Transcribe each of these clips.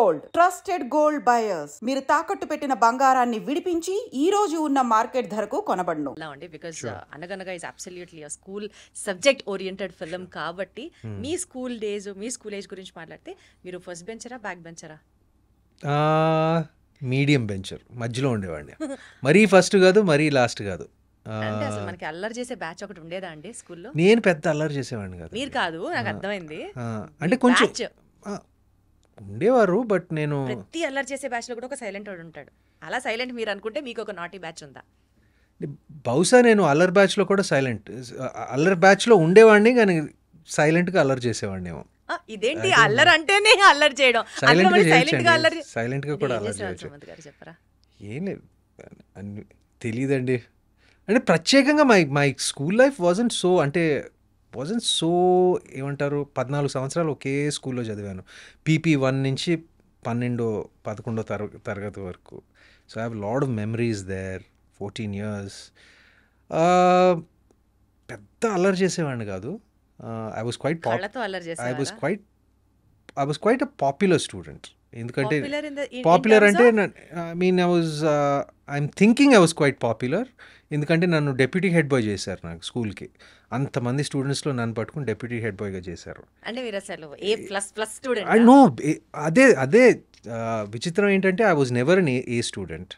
Gold trusted gold buyers. మీరు తాకట్టు పెట్టిన బంగారాన్ని విడిపించి ఈ రోజు ఉన్న మార్కెట్ ధరకు కొనబడును. బికాస్ అనగనగా is absolutely school subject oriented film కాబట్టి మీ స్కూల్ డేస్ మీ స్కూల్ ఏజ్ గురించి మాట్లాడితే మీరు ఫస్ట్ బెంచరా బ్యాక్ బెంచరా? మీడియం బెంచర్, మధ్యలో ఉండేవాడిని. మరీ ఫస్ట్ కాదు, మరీ లాస్ట్ కాదు. అంటే అసలు మనకి అల్లరి చేసే బ్యాచ్ ఒకటి ఉండేదా అండి స్కూల్లో? నేను పెద్ద అల్లరి చేసేవాడిని కాదు. మీరు కాదు, నాకు అర్థమైంది. అంటే కొంచెం ఉండేవారు, బట్ నేను ప్రతి అల్లరి చేసే బ్యాచ్ లో కూడా ఒక సైలెంట్ వాడు ఉంటాడు. అలా సైలెంట్ మీరు అనుకుంటే మీకు ఒక నాటీ బ్యాచ్ ఉందా? బహుశా నేను అల్లరి బ్యాచ్ లో కూడా అల్లరి బ్యాచ్ లో ఉండేవాడిని, కానీ సైలెంట్ గా అల్లరి చేసేవాడిని ఏమో. ఇదేంటి అల్లరి అంటేనే అల్లరి చేయడం, సైలెంట్ గా కూడా అల్లరి చేయొచ్చు. చెప్పరా? ఏం లేదు, తెలియదండి. అంటే ప్రత్యేకంగా my school life wasn't so ఏమంటారు, 14 సంవత్సరాలు ఒకే స్కూల్లో చదివాను. పీపీ 1 నుంచి 11వ తరగతి వరకు. So I have lot of memories there. 14 years. పెద్ద అల్లరి చేసేవాడిని కాదు. I was quite a popular student. ఎందుకంటే పాపులర్ అంటే I'm thinking I was quite popular. ఎందుకంటే నన్ను డెప్యూటీ హెడ్ బాయ్ చేశారు నాకు స్కూల్కి. అంతమంది స్టూడెంట్స్లో నన్ను పట్టుకుని డెప్యూటీ హెడ్ బాయ్గా చేశారు. నో, అదే విచిత్రం ఏంటంటే I was never an A student.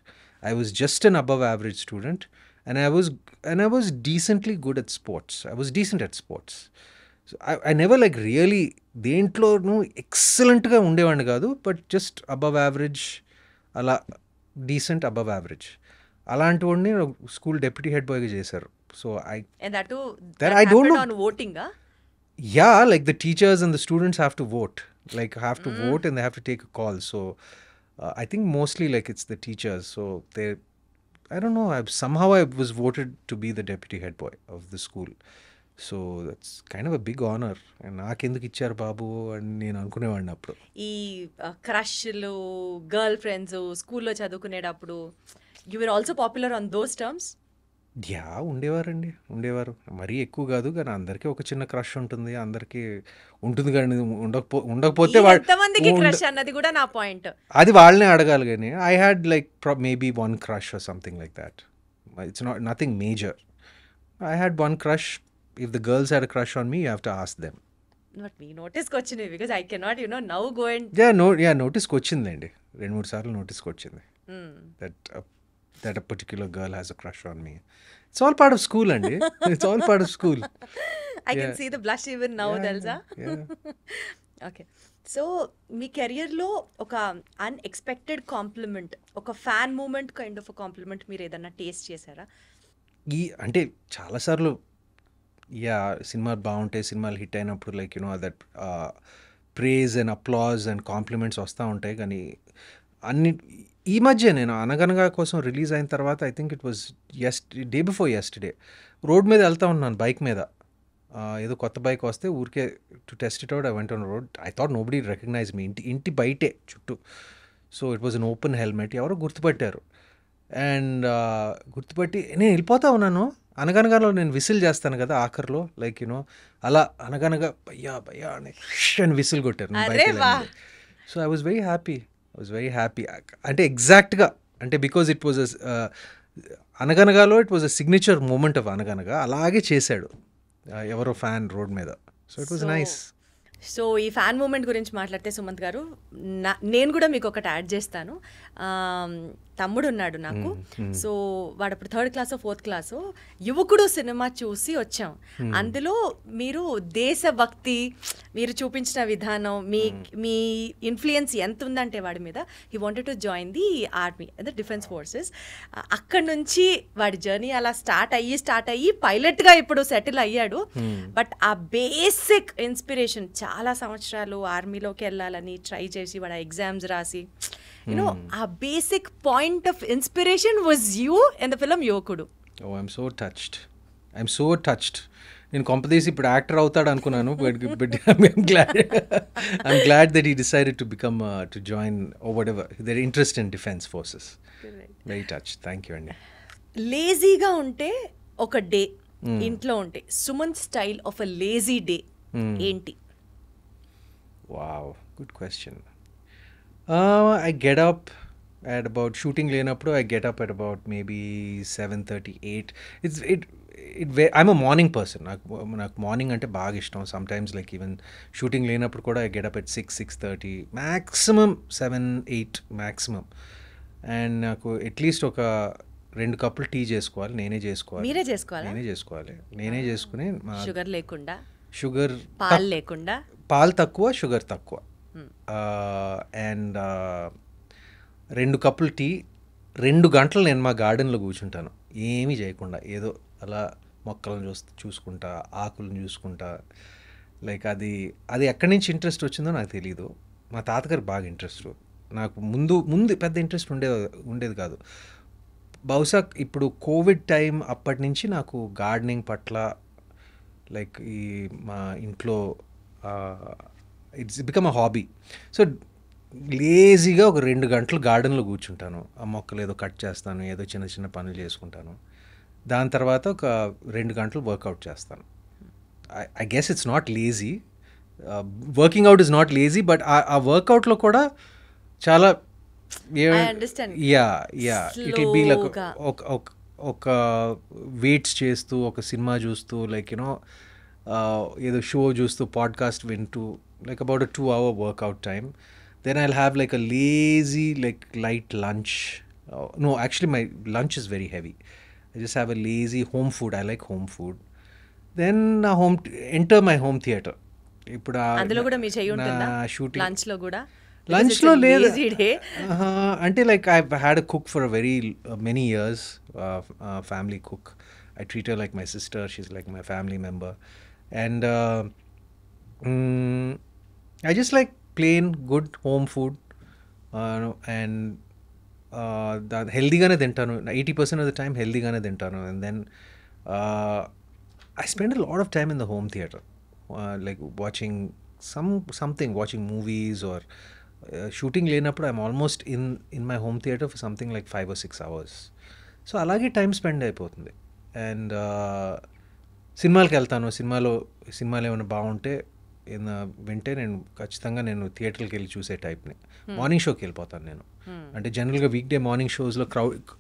I was just an above average student. And I was decently good at sports. I was decent at sports. So I never like really దేంట్లోనూ ఎక్సలెంట్గా ఉండేవాడిని కాదు, but just above average, అలా decent above average. అలాంటి వాడిని school deputy head బాయ్గా చేశారు. So I don't know. Yeah, like the teachers and the students have to vote. Vote and they have to take a call. So I think mostly like it's the teachers. So I don't know, somehow I was voted to be the deputy head boy of the school. So that's kind of a big honour. And నాకెందుకు ఇచ్చారు బాబు అని నేను అనుకునేవాడిని అప్పుడు. ఈ క్రష్లు, girl friends స్కూల్లో చదువుకునేటప్పుడు you were also popular on those terms? Yeah, ఉండేవారు. మరీ ఎక్కువ కాదు, కానీ అందరికీ ఒక చిన్న క్రష్ ఉంటుంది. అందరికీ ఉంటుంది, కానీ ఉండకపోతే క్రష్ అన్నది కూడా నా పాయింట్. అది వాళ్ళనే అడగాలి. కానీ I had like maybe one crush or something like that. It's nothing major. I had one crush. If the girls had a crush on me, you have to ask them. But me notice kochindi because I cannot, now go and notice kochindandi. 2-3 సార్లు notice kochindi. That a particular girl has a crush on me. It's all part of school andi. It's all part of school. I can see the blush even now, Delsa. Okay. So మీ కెరియర్లో ఒక unexpected compliment, ఒక fan moment kind of compliment మీరు ఏదన్నా taste చేశారా? అంటే చాలాసార్లు సినిమాలు బాగుంటాయి, సినిమాలు హిట్ అయినప్పుడు like that praise and applause and compliments వస్తూ ఉంటాయి. కానీ ఈ మధ్య నేను అనగనగా కోసం రిలీజ్ అయిన తర్వాత I think it was day before yesterday road మీద వెళ్తూ ఉన్నాను బైక్ మీద. ఏదో కొత్త బైక్ వస్తే ఊరికే to test it out I went on road. I thought nobody recognise me. ఇంటి బయటే చుట్టూ. So it was an open helmet. ఎవరో గుర్తుపట్టారు. అండ్ గుర్తుపట్టి నేను వెళ్ళిపోతా ఉన్నాను. అనగనగాలో నేను విసిల్ చేస్తాను కదా ఆఖరిలో, లైక్ అలా అనగనగా భయ్యా అని విసిల్ కొట్టారు. So I was very happy. అంటే ఎగ్జాక్ట్గా అంటే బికాజ్ ఇట్ వాజ్ అనగనగాలో it was a signature moment of Anaganaga. అలాగే చేశాడు ఎవరో ఫ్యాన్ రోడ్ మీద. So it was nice. So ఈ ఫ్యాన్ మూమెంట్ గురించి మాట్లాడితే సుమంత్ గారు, నేను కూడా మీకు ఒకటి యాడ్ చేస్తాను. తమ్ముడు ఉన్నాడు నాకు. సో వాడు అప్పుడు 3rd క్లాస్ 4th క్లాసు యువకుడు సినిమా చూసి వచ్చాం. అందులో మీరు దేశభక్తి మీరు చూపించిన విధానం, మీ ఇన్ఫ్లుయెన్స్ ఎంత ఉందంటే వాడి మీద, he wanted to join the army, the defence forces. అక్కడి నుంచి వాడి జర్నీ అలా స్టార్ట్ అయ్యి పైలట్గా ఇప్పుడు సెటిల్ అయ్యాడు. బట్ ఆ బేసిక్ ఇన్స్పిరేషన్, చాలా సంవత్సరాలు ఆర్మీలోకి వెళ్ళాలని ట్రై చేసి వాడు ఎగ్జామ్స్ రాసి ఆ basic point of inspiration was you in the film Yuvakudu. I'm so touched. నేను కొంపదీసి ఇప్పుడు యాక్టర్ అవుతాడు అనుకున్నాను. But I'm glad that he decided to become to join ఓ whatever their interest in defence forces. Very touch. Thank you అండి. లేజీగా ఉంటే ఒక డే ఇంట్లో ఉంటే Sumanth style of a lazy day ఏంటి? Wow, good question. I get up at about shooting లేనప్పుడు I get up at about maybe 7:30, 8. I'm a morning person. నాకు morning అంటే బాగా ఇష్టం. సమ్టైమ్స్ లైక్ ఈవెన్ షూటింగ్ లేనప్పుడు కూడా I get up at 6, 6:30, maximum 7, 8 maximum. And నాకు at least ఒక 2 కప్పులు టీ చేసుకోవాలి. నేనే చేసుకోవాలి. మీరే చేసుకోవాలా? నేనే చేసుకోవాలి. నేనే చేసుకుని షుగర్ లేకుండా, షుగర్ పాలు లేకుండా, పాలు తక్కువ, షుగర్ తక్కువ. అండ్ 2 కప్పులు టీ, 2 గంటలు నేను మా గార్డెన్లో కూర్చుంటాను ఏమీ చేయకుండా, ఏదో అలా మొక్కలను చూసుకుంటా, ఆకులను చూసుకుంటా. లైక్ అది ఎక్కడి నుంచి ఇంట్రెస్ట్ వచ్చిందో నాకు తెలియదు. మా తాతగారికి బాగా ఇంట్రెస్ట్. నాకు ముందు పెద్ద ఇంట్రెస్ట్ ఉండేది కాదు. బహుశా ఇప్పుడు కోవిడ్ టైం అప్పటి నుంచి నాకు గార్డెనింగ్ పట్ల లైక్ ఈ మా ఇంట్లో it's become a hobby. So లేజీగా ఒక 2 గంటలు గార్డెన్లో కూర్చుంటాను. ఆ మొక్కలు ఏదో కట్ చేస్తాను, ఏదో చిన్న చిన్న పనులు చేసుకుంటాను. దాని తర్వాత ఒక 2 గంటలు వర్కౌట్ చేస్తాను. I guess it's not lazy. Working out is not lazy, but ఆ వర్కౌట్లో కూడా చాలా ఇట్ విల్ బీ లైక్ ఒక వెయిట్స్ చేస్తూ, ఒక సినిమా చూస్తూ, లైక్ యూనో ఏదో షో చూస్తూ, పాడ్కాస్ట్ వింటూ, like about a 2-hour workout time. Then I'll have like a lazy, like light lunch. No, actually my lunch is very heavy. I just have a lazy home food. I like home food. Then enter my home theatre. ఇప్పుడు అందులో కూడా మీ చెయ్యి ఉంటుందా shooting lunch లో కూడా? Lunch లో లేదు అంటే like I had a cook for a very many years, family cook. I treat her like my sister. She's like my family member. And I just like plain good home food, and healthyగానే తింటాను. 80% of the time healthyగానే తింటాను. And then I spend a lot of time in the home theatre, like watching watching movies or shooting లేనప్పుడు I'm almost in my home theatre for something like 5 or 6 hours. So అలాగే time spend అయిపోతుంది. And సినిమాలకు వెళ్తాను. సినిమాలు ఏమైనా బాగుంటే వింటే నేను ఖచ్చితంగా థియేటర్కి వెళ్ళి చూసే టైప్ని. మార్నింగ్ షోకి వెళ్ళిపోతాను నేను. అంటే జనరల్గా వీక్ డే మార్నింగ్ షోస్లో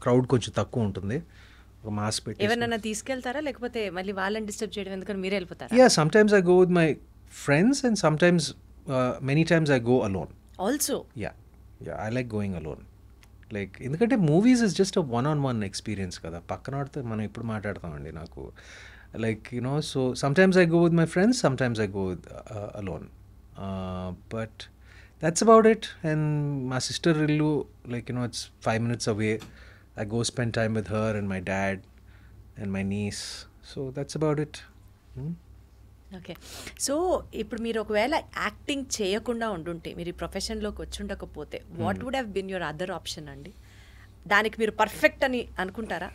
క్రౌడ్ కొంచెం తక్కువ ఉంటుంది. ఒక మాస్ పెట్టి ఎవరైనా తీసుకెళ్తారా, లేకపోతే మళ్ళీ వాళ్ళని డిస్టర్బ్ చేయడం ఎందుకని మీరే వెళ్ళిపోతారా? Yeah, sometimes I go with my friends and sometimes many times I go alone also. Yeah, I like going alone. Like ఎందుకంటే movies is just a 1-on-1 experience కదా. పక్కన వాడితే మనం ఇప్పుడు మాట్లాడతామండి. నాకు like so sometimes I go with my friends, sometimes I go with alone, but that's about it. And my sister illu, like it's 5 minutes away. I go spend time with her and my dad and my niece. So that's about it. Okay. So ఇప్పుడు మీరు ఒకవేళ acting చేయకుండా ఉండుంటే, మీరు ఈ ప్రొఫెషన్లోకి వచ్చి ఉండకపోతే, what would have been your other option అండి? దానికి మీరు పర్ఫెక్ట్ అని అనుకుంటారా?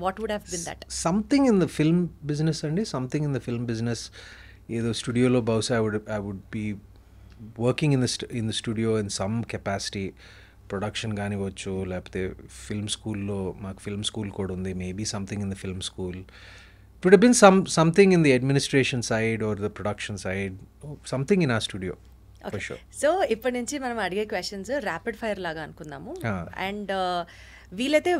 What would have been that? Something in the film business అండి. Something in the film business. ఏదో స్టూడియోలో బహుశా I would be working in the studio in some capacity. Production కానివచ్చు, లేకపోతే ఫిల్మ్ స్కూల్లో, మాకు ఫిల్మ్ స్కూల్ కూడా ఉంది. Maybe something in the film school. It would been something in the administration side or the production side, something in a studio. So ఇప్పటి నుంచి మనం అడిగే క్వశ్చన్స్ ర్యాపిడ్ ఫైర్ లాగా అనుకుందాము. అండ్ వీలైతే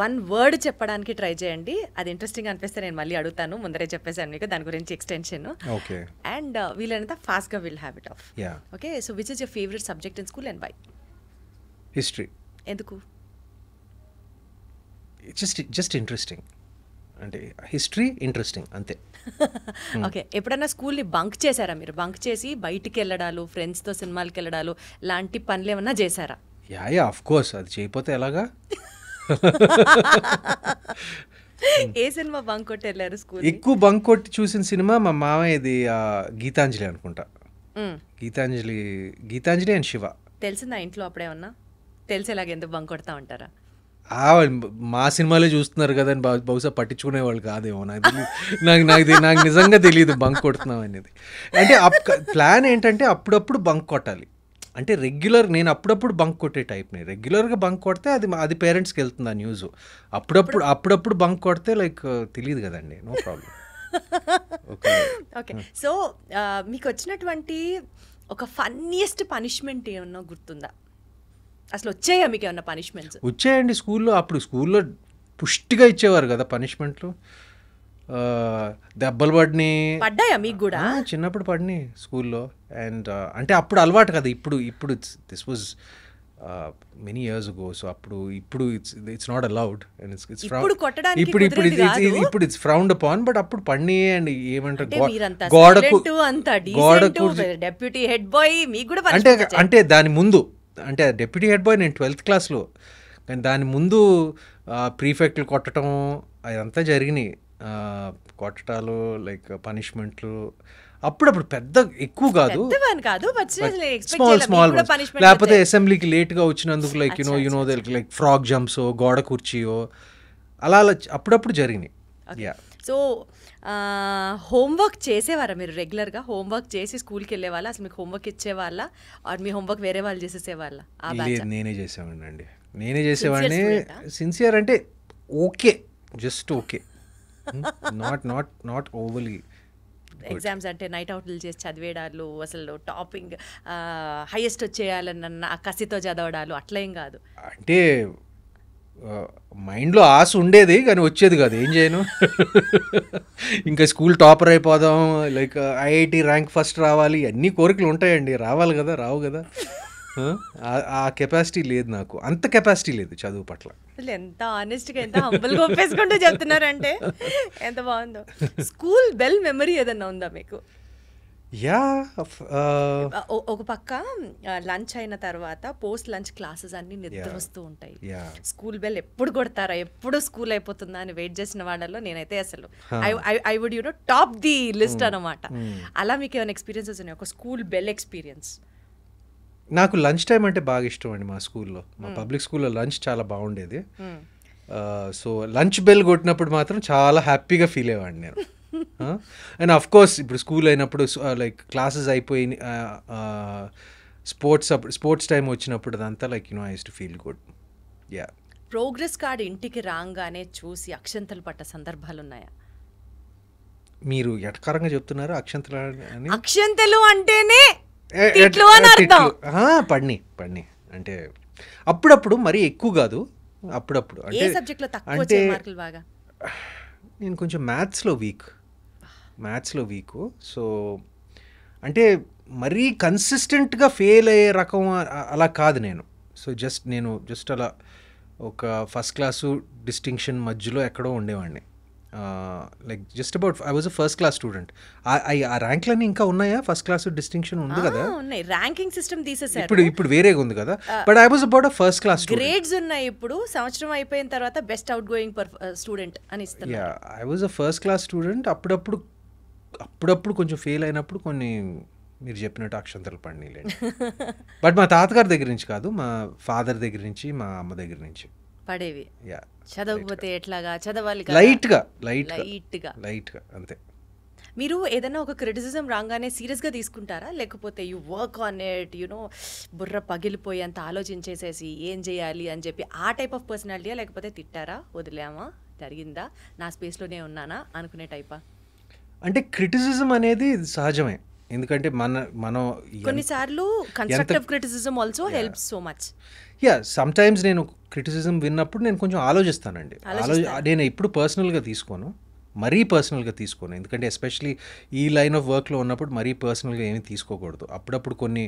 వన్ వర్డ్ చెప్పడానికి ట్రై చేయండి. అది ఇంట్రెస్టింగ్ అనిపిస్తే నేను మళ్ళీ అడుగుతాను. ముందరే చెప్పేసాను మీకు దాని గురించి ఎక్స్టెన్షన్. ఓకే. అండ్ వీలైనంత ఫాస్ట్గా will have it off. Yeah. Okay. So which is your favourite subject in school and why? History. ఎందుకు? Just interesting. అంటే హిస్టరీ ఇంట్రెస్టింగ్ అంతే. ఓకే. ఎప్పుడైనా స్కూల్ని బంక్ చేశారా మీరు? బంక్ చేసి బయటికి వెళ్ళడాలు, ఫ్రెండ్స్తో సినిమాలకి వెళ్ళడాలు లాంటి పనులు ఏమన్నా చేశారా? Yeah, of course. అది చేయకపోతే ఎలాగా? ఏ సినిమా బంక్ కొట్టి వెళ్ళారు స్కూల్? ఎక్కువ బంక్ కొట్టి చూసిన సినిమా మా మామయ్యది గీతాంజలి అనుకుంటా. గీతాంజలి అండ్ శివ. తెలిసిందా ఇంట్లో అప్పుడేమన్నా? తెలిసేలాగా ఎందుకు బంక్ కొడతా ఉంటారా? మా సినిమాలే చూస్తున్నారు కదా అని బహుశా పట్టించుకునేవాళ్ళు కాదేమో. నాకు నిజంగా తెలియదు బంక్ కొడుతున్నాం అనేది. అంటే ప్లాన్ ఏంటంటే అప్పుడప్పుడు బంక్ కొట్టాలి. అంటే నేను అప్పుడప్పుడు బంక్ కొట్టే టైప్ని. రెగ్యులర్గా బంక్ కొడితే అది పేరెంట్స్కి వెళ్తుంది ఆ న్యూస్. అప్పుడప్పుడు బంక్ కొడితే లైక్ తెలియదు కదండి. No problem. ఓకే. సో మీకు వచ్చినటువంటి ఒక ఫన్నీయెస్ట్ పనిష్మెంట్ ఏమన్నా గుర్తుందా? అసలు వచ్చాయా మీకు ఏమన్నా పనిష్మెంట్స్? వచ్చాయండి స్కూల్లో. అప్పుడు స్కూల్లో పుష్టిగా ఇచ్చేవారు కదా పనిష్మెంట్లు. దెబ్బలు పడ్డాయా మీకు కూడా? చిన్నప్పుడు పడినాయి స్కూల్లో. అండ్ అంటే అప్పుడు అలవాటు కదా. ఇప్పుడు this was many years ago. So ఇప్పుడు ఇట్స్ నాట్ అలౌడ్ అండ్ ఇప్పుడు ఇట్స్ ఫ్రౌండ్ అపాన్. బట్ అప్పుడు పడినాయి. అండ్ ఏమంటారు గోడకు డెప్యూటీ హెడ్ బాయ్ మీకు కూడా అంటే దాని ముందు అంటే డెప్యూటీ హెడ్ బాయ్ నేను 12th క్లాస్లో. కానీ దాని ముందు ప్రీఫెక్ట్లు కొట్టడం అదంతా జరిగినాయి. కొట్టడాలు లైక్ పనిష్మెంట్లు అప్పుడప్పుడు పెద్ద ఎక్కువ కాదు, స్మాల్. లేకపోతే అసెంబ్లీకి లేట్గా వచ్చినందుకు like you know like frog jumps, గోడ కుర్చీయో అలా అప్పుడప్పుడు జరిగినాయి. సో హోంవర్క్ చేసేవారా మీరు? రెగ్యులర్గా హోంవర్క్ చేసి స్కూల్కి వెళ్ళే వాళ్ళ? అసలు మీకు హోంవర్క్ ఇచ్చేవాళ్ళ? మీ హోంవర్క్ వేరే వాళ్ళు చేసేసేవాళ్ళ? నేనే చేసేవాడిని. సిన్సియర్ అంటే okay, just okay, not overly. Exams అంటే నైట్ అవుట్లు చేసి చదివేడాలు, అసలు టాపింగ్ హైయెస్ట్ వచ్చేయాలన్న కసితో చదవడాలు అట్లా ఏం కాదు. అంటే మైండ్లో ఆశ ఉండేది కానీ వచ్చేది కాదు. ఏం చేయను. ఇంకా స్కూల్ టాపర్ అయిపోదాం, లైక్ ఐఐటి ర్యాంక్ ఫస్ట్ రావాలి, అన్ని కోరికలు ఉంటాయండి. రావాలి కదా, రావు కదా. ఆ కెపాసిటీ లేదు నాకు, అంత కెపాసిటీ లేదు చదువు పట్ల. ఎంత ఆనెస్ట్గా, ఎంత హంబుల్గా ఒప్పేసుకుంటూ చెప్తున్నారంటే ఎంత బాగుందో. స్కూల్ బెల్ మెమరీ ఏదన్నా ఉందా మీకు? ఒక పక్క లంచ్ అయిన తర్వాత పోస్ట్ లంచ్ క్లాసెస్ అన్ని నిద్ర వస్తూ ఉంటాయి. స్కూల్ బెల్ ఎప్పుడు కొడతారా, ఎప్పుడు స్కూల్ అయిపోతుందా అని వెయిట్ చేసిన వాళ్ళలో నేనైతే అసలు I would top the list అనమాట. అలా మీకు ఏమైనా ఎక్స్పీరియన్సెస్ ఉన్నాయి, ఒక స్కూల్ బెల్ ఎక్స్పీరియన్స్? నాకు లంచ్ టైం అంటే బాగా ఇష్టం అండి. మా స్కూల్లో, మా పబ్లిక్ స్కూల్లో లంచ్ చాలా బాగుండేది. సో లంచ్ బెల్ కొట్టినప్పుడు మాత్రం చాలా హ్యాపీగా ఫీల్ అయ్యేవాడిని నేను. అండ్ అఫ్ కోర్స్ ఇప్పుడు స్కూల్ అయినప్పుడు లైక్ క్లాసెస్ అయిపోయి స్పోర్ట్స్ టైం వచ్చినప్పుడు అదంతా like I use to feel good. Progress card ఇంటికి రాగానే చూసి అక్షంతలు పట్ట సందర్భాలు ఉన్నాయా? మీరు ఎటకారంగా చెప్తున్నారు అక్షంతలు అని. అక్షంతలు అంటేనే పడిని అంటే అప్పుడప్పుడు మరీ ఎక్కువ కాదు. అప్పుడప్పుడు అంటే నేను కొంచెం మ్యాథ్స్లో వీక్. సో అంటే మరీ కన్సిస్టెంట్గా ఫెయిల్ అయ్యే రకం అలా కాదు నేను. సో జస్ట్ అలా ఒక ఫస్ట్ క్లాసు డిస్టింక్షన్ మధ్యలో ఎక్కడో ఉండేవాడిని. Like just about I was a first class student. ఆ ర్యాంక్లన్నీ ఇంకా ఉన్నాయా? ఫస్ట్ క్లాస్ డిస్టింక్షన్ ఉంది కదా, ర్యాంకింగ్ సిస్టమ్ తీసేసారు. ఇప్పుడు వేరేగా ఉంది కదా. But I was about a first class grades ఉన్నాయి. ఇప్పుడు సంవత్సరం అయిపోయిన తర్వాత బెస్ట్ అవుట్ గోయింగ్ స్టూడెంట్ అని ఇస్తున్నారు. I was a first class student. అప్పుడప్పుడు కొంచెం ఫెయిల్ అయినప్పుడు కొన్ని మీరు చెప్పినట్టు అక్షంతలు పడినాయిలేండి. బట్ మా తాతగారి దగ్గర నుంచి కాదు, మా ఫాదర్ దగ్గర నుంచి, మా అమ్మ దగ్గర నుంచి పడేవి. చదవకపోతే ఎట్లాగా, చదవాలి లైట్గా అంతే. మీరు ఏదైనా ఒక క్రిటిసిజం రాగానే సీరియస్గా తీసుకుంటారా, లేకపోతే యూ వర్క్ ఆన్ ఇట్, బుర్ర పగిలిపోయి అంత ఆలోచించేసేసి ఏం చేయాలి అని చెప్పి ఆ టైప్ ఆఫ్ పర్సనాలిటీయా, లేకపోతే తిట్టారా, వదిలేమా, జరిగిందా, నా స్పేస్లోనే ఉన్నానా అనుకునే టైపా? అంటే క్రిటిసిజం అనేది సహజమే. ఎందుకంటే మనం కొన్నిసార్లు constructive criticism also helps so much. Sometimes నేను క్రిటిసిజం విన్నప్పుడు నేను కొంచెం ఆలోచిస్తానండి. నేను ఎప్పుడు పర్సనల్గా తీసుకోను, మరీ పర్సనల్గా తీసుకోను. ఎందుకంటే ఎస్పెషలీ ఈ లైన్ ఆఫ్ వర్క్లో ఉన్నప్పుడు మరీ పర్సనల్గా ఏమీ తీసుకోకూడదు. అప్పుడప్పుడు కొన్ని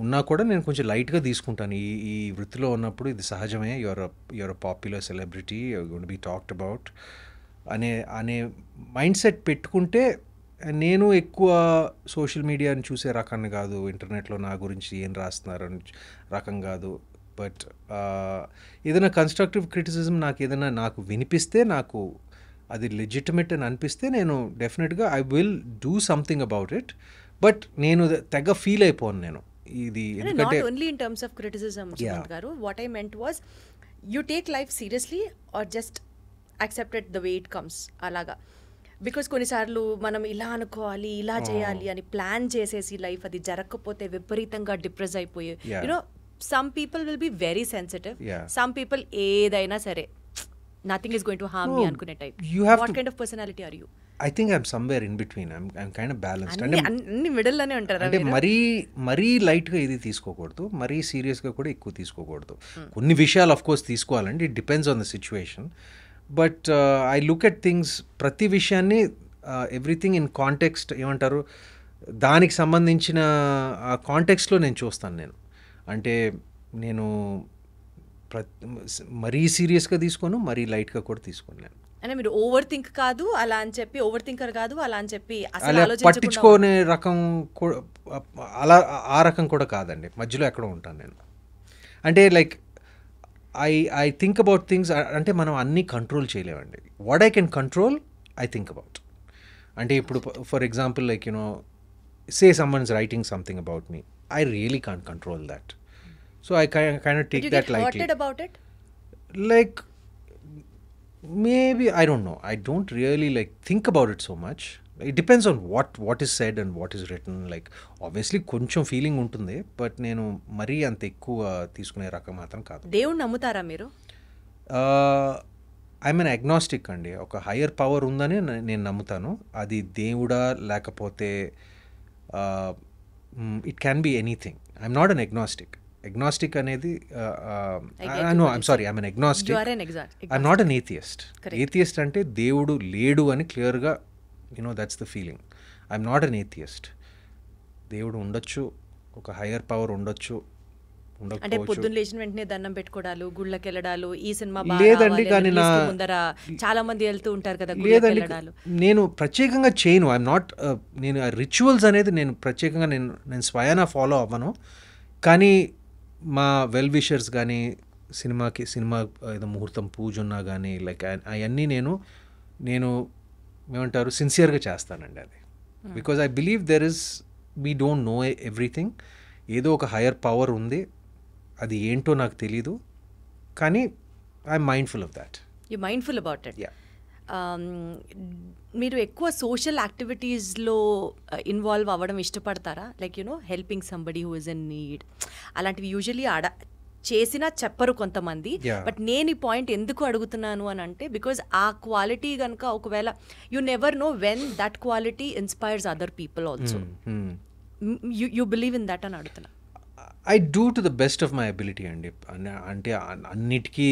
ఉన్నా కూడా నేను కొంచెం లైట్గా తీసుకుంటాను. ఈ వృత్తిలో ఉన్నప్పుడు ఇది సహజమే. Your popular celebrity, your going to be talked about అనే మైండ్ సెట్ పెట్టుకుంటే, నేను ఎక్కువ సోషల్ మీడియాని చూసే రకాన్ని కాదు, ఇంటర్నెట్లో నా గురించి ఏం రాస్తున్నారు అని రకం కాదు. బట్ ఏదైనా కన్స్ట్రక్టివ్ క్రిటిసిజం నాకు వినిపిస్తే, నాకు అది లెజిటిమేట్ అని అనిపిస్తే, నేను డెఫినెట్గా I will do something about it. But నేను తెగ ఫీల్ అయిపోను నేను ఇది. ఎందుకంటే only in terms of criticism Sumanth garu, what I meant was you take life seriously or just accepted the way it comes అలాగా. బికాస్ కొన్నిసార్లు మనం ఇలా అనుకోవాలి, ఇలా చేయాలి అని ప్లాన్ చేసేసి లైఫ్ అది జరగకపోతే విపరీతంగా డిప్రెస్ అయిపోయి, some people will be very sensitive, some people ఏదైనా సరే nothing is going to harm me అనుకునే type. What kind of personality are you? I think I'm somewhere in between. I'm kind of balanced. అంటే అన్ని మిడిల్లోనే ఉంటారా అంటే మీరు? మరీ లైట్గా ఇది తీసుకోకూడదు, మరీ సీరియస్గా కూడా ఎక్కువ తీసుకోకూడదు. కొన్ని విషయాలు ఆఫ్ కోర్స్ తీసుకోవాలండి, it depends on the situation. But I look at things, ప్రతి విషయాన్ని ఎవ్రీథింగ్ ఇన్ కాంటెక్స్ట్, ఏమంటారు, దానికి సంబంధించిన ఆ కాంటెక్స్ట్లో నేను చూస్తాను. అంటే నేను మరీ సీరియస్గా తీసుకోను, మరీ లైట్గా కూడా తీసుకోను. నేను అంటే మీరు ఓవర్ థింక్ కాదు అలా అని చెప్పి, ఓవర్ థింకర్ కాదు అలా అని చెప్పి అసలు అలా ఆలోచించకుండా పట్టించుకునే రకం అలా ఆ రకం కూడా కాదండి, మధ్యలో ఎక్కడో ఉంటాను నేను. అంటే like I think about things. అంటే మనం అన్నీ కంట్రోల్ చేయలేమండి. What I can control I think about. అంటే ఇప్పుడు for example like say someone's writing something about me, I really can't control that. So I kind of take that lightly. about it? Like maybe I don't know. I don't really like think about it so much. It depends on what is said and what is written. Like obviously కొంచెం feeling ఉంటుంది, but నేను మరీ అంత ఎక్కువ తీసుకునే రకం మాత్రం కాదు. దేవుడు నమ్ముతారా మీరు? ఐ మీన్ అగ్నాస్టిక్ అండి. ఒక హయ్యర్ పవర్ ఉందని నేను నమ్ముతాను. అది దేవుడా లేకపోతే it can be anything. I'm not an agnostic. Agnostic అనేది no, I'm sorry, I'm an agnostic. I'm not an atheist. Atheist అంటే దేవుడు లేడు అని క్లియర్గా that's the feeling. I'm not an atheist. దేవుడు ఉండొచ్చు, ఒక హయ్యర్ పవర్ ఉండొచ్చు, అంటే పొద్దున్న లేచిన వెంటనే దండం పెట్టుకోవడాలు, గుళ్ళకి వెళ్ళడాలు, ఈ సినిమా లేదండి. కానీ ముందర చాలా మంది వెళ్తూ ఉంటారు కదా, లేదండి, నేను ప్రత్యేకంగా చేయను. ఐఎమ్ నాట్, నేను రిచువల్స్ అనేది నేను ప్రత్యేకంగా నేను స్వయానా ఫాలో అవ్వను. కానీ మా వెల్ విషర్స్ కానీ సినిమా ఏదో ముహూర్తం పూజ ఉన్నా కానీ లైక్ అవన్నీ నేను ఏమంటారు సిన్సియర్గా చేస్తానండి అది. Because I believe we don't know everything. ఏదో ఒక హయ్యర్ పవర్ ఉంది, అది ఏంటో నాకు తెలీదు, కానీ I'm mindful of that. You mindful about it. Yeah. మీరు ఎక్కువ సోషల్ యాక్టివిటీస్లో ఇన్వాల్వ్ అవ్వడం ఇష్టపడతారా? Like helping somebody who is in need, అలాంటివి యూజువలీ చేసినా చెప్పరు కొంతమంది. బట్ నేను ఈ పాయింట్ ఎందుకు అడుగుతున్నాను అని అంటే, బికాజ్ ఆ క్వాలిటీ కనుక ఒకవేళ you never know when that quality inspires other people also. You believe in that అని అడుగుతున్నా. I do to the best of my ability అండి. అంటే అన్నిటికీ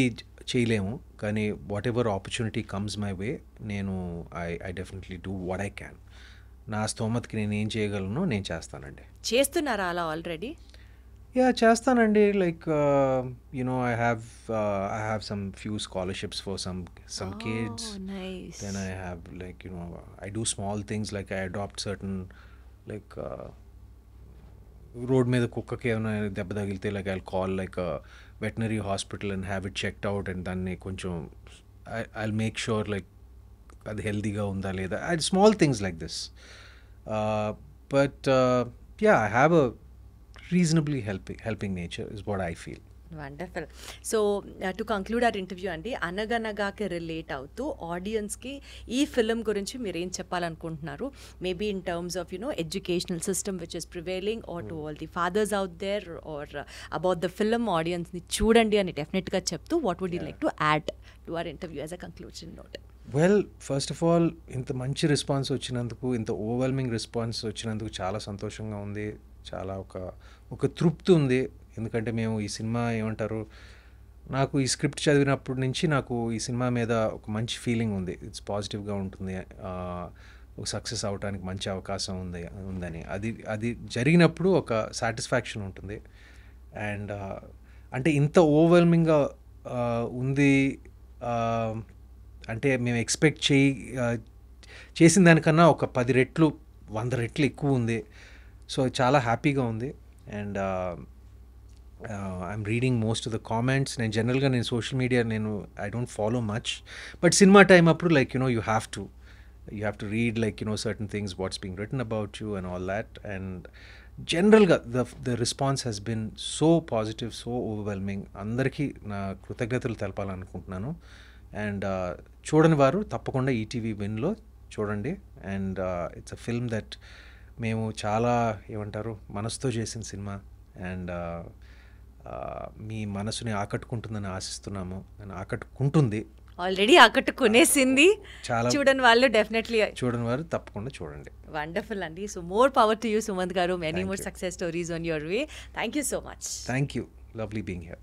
చేయలేము, కానీ whatever opportunity comes my way, నేను I definitely do what I can. నా స్తోమతకి నేను ఏం చేయగలను నేను చేస్తానండి. చేస్తున్నారా అలా ఆల్రెడీ? యా, చేస్తానండి. Like I have some few scholarships for some kids. Nice. Then I have like I do small things, like I adopt certain like road మీద కుక్కకి ఏమైనా దెబ్బ తగిలితే like I call like veterinary hospital and have it checked out, and దాన్ని కొంచెం I make sure like అది హెల్తీగా ఉందా లేదా, small things like this. But yeah, I have a reasonably helping nature is what I feel. Wonderful. So to conclude our interview అండి, అనగనగాకి relate అవుతూ ఆడియన్స్కి ఈ ఫిల్మ్ గురించి మీరు ఏం చెప్పాలనుకుంటున్నారు? Maybe in terms of educational system which is prevailing, or to all the fathers out there, or about the film ఆడియన్స్ని చూడండి అని డెఫినెట్గా చెప్తూ, what would you like to add to our interview as a conclusion note? Well, first of all, ఇంత మంచి response వచ్చినందుకు, ఇంత overwhelming response వచ్చినందుకు చాలా సంతోషంగా ఉంది. చాలా ఒక తృప్తి ఉంది. ఎందుకంటే మేము ఈ సినిమా ఏమంటారు, నాకు ఈ స్క్రిప్ట్ చదివినప్పటి నుంచి నాకు ఈ సినిమా మీద ఒక మంచి ఫీలింగ్ ఉంది. ఇట్స్ పాజిటివ్గా ఉంటుంది, ఒక సక్సెస్ అవడానికి మంచి అవకాశం ఉందని. అది జరిగినప్పుడు ఒక సాటిస్ఫాక్షన్ ఉంటుంది. అండ్ అంటే ఇంత ఓవర్వెల్మింగ్గా ఉంది అంటే మేము ఎక్స్పెక్ట్ చేసిన దానికన్నా ఒక 10 రెట్లు 100 రెట్లు ఎక్కువ ఉంది. సో చాలా హ్యాపీగా ఉంది. And I'm reading most of the comments. నేను జనరల్గా social media I don't follow much, but cinema time అప్పుడు like you have to read like certain things what's being written about you and all that. And జనరల్గా the response has been so positive, so overwhelming. అందరికీ నా కృతజ్ఞతలు తెలపాలనుకుంటున్నాను. And చూడని వారు తప్పకుండా ETV విన్లో చూడండి. And it's a film that మేము చాలా ఏమంటారు మనసుతో చేసిన సినిమా. అండ్ మీ మనసుని ఆకట్టుకుంటుందని ఆశిస్తున్నాము. ఆకట్టుకుంటుంది ఆల్రెడీ ఆకట్టుకునేసింది. చాలా చూడని వాళ్ళు డెఫినెట్లీ చూడని వారు తప్పకుండా చూడండి. వండర్ఫుల్ అండి. So more power to you Sumanth garu. Many more success stories on your way. Thank you so much. Thank you. Lovely being here.